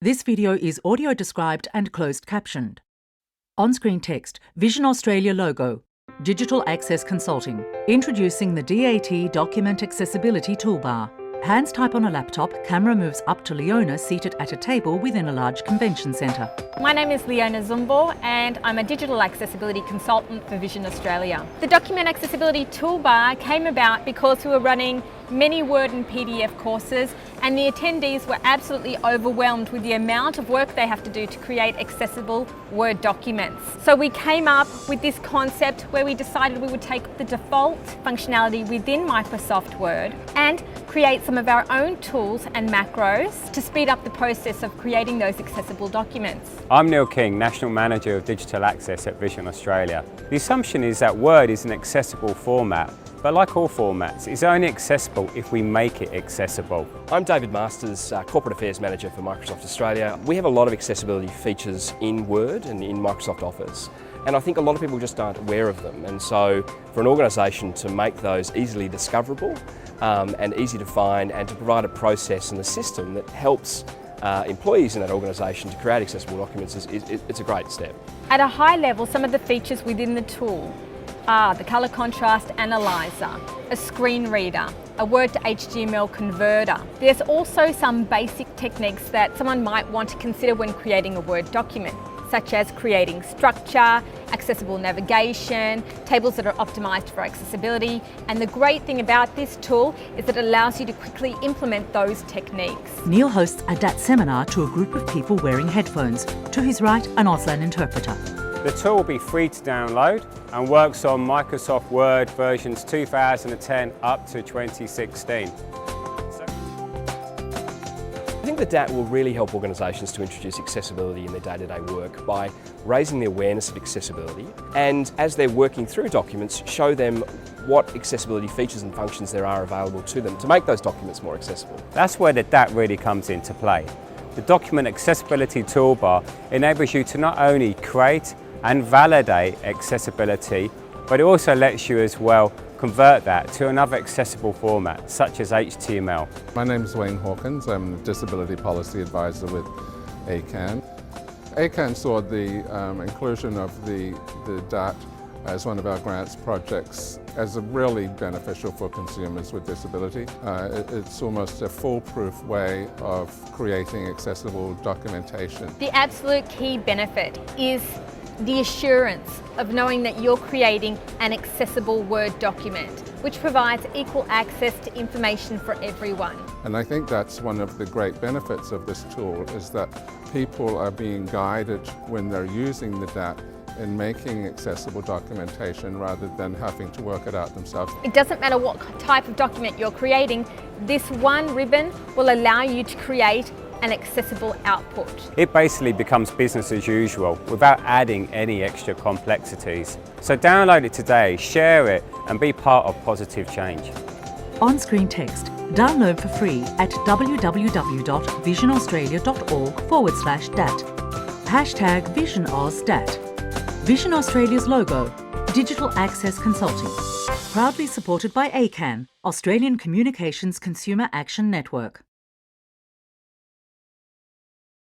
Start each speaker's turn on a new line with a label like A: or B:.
A: This video is audio described and closed captioned. On-screen text, Vision Australia logo, Digital Access Consulting, introducing the DAT Document Accessibility Toolbar. Hands type on a laptop, camera moves up to Leona seated at a table within a large convention centre.
B: My name is Leona Zumbo and I'm a Digital Accessibility Consultant for Vision Australia. The Document Accessibility Toolbar came about because we were running many Word and PDF courses and the attendees were absolutely overwhelmed with the amount of work they have to do to create accessible Word documents. So we came up with this concept where we decided we would take the default functionality within Microsoft Word and create some of our own tools and macros to speed up the process of creating those accessible documents.
C: I'm Neil King, National Manager of Digital Access at Vision Australia. The assumption is that Word is an accessible format, but like all formats, it's only accessible if we make it accessible.
D: I'm David Masters, Corporate Affairs Manager for Microsoft Australia. We have a lot of accessibility features in Word and in Microsoft Office, and I think a lot of people just aren't aware of them. And so for an organisation to make those easily discoverable and easy to find, and to provide a process and a system that helps employees in that organisation to create accessible documents, it's a great step.
B: At a high level, some of the features within the tool are the colour contrast analyzer, a screen reader, a Word to HTML converter. There's also some basic techniques that someone might want to consider when creating a Word document, such as creating structure, accessible navigation, tables that are optimised for accessibility. And the great thing about this tool is that it allows you to quickly implement those techniques.
A: Neil hosts a DAT seminar to a group of people wearing headphones. To his right, an Auslan interpreter.
C: The tool will be free to download and works on Microsoft Word versions 2010 up to 2016.
D: I think the DAT will really help organisations to introduce accessibility in their day-to-day work by raising the awareness of accessibility, and as they're working through documents, show them what accessibility features and functions there are available to them to make those documents more accessible.
C: That's where the DAT really comes into play. The Document Accessibility Toolbar enables you to not only create and validate accessibility, but it also lets you as well convert that to another accessible format, such as HTML.
E: My name is Hawkins. I'm a Disability Policy Advisor with ACAN. ACAN saw the inclusion of the DAT as one of our grants projects as a really beneficial for consumers with disability. It's almost a foolproof way of creating accessible documentation.
B: The absolute key benefit is the assurance of knowing that you're creating an accessible Word document, which provides equal access to information for everyone.
E: And I think that's one of the great benefits of this tool, is that people are being guided when they're using the DAT in making accessible documentation rather than having to work it out themselves.
B: It doesn't matter what type of document you're creating, this one ribbon will allow you to create an accessible output.
C: It basically becomes business as usual without adding any extra complexities. So download it today, share it, and be part of positive change.
A: On-screen text, download for free at www.visionaustralia.org/DAT. Hashtag VisionAusDAT. Vision Australia's logo, Digital Access Consulting. Proudly supported by ACAN, Australian Communications Consumer Action Network.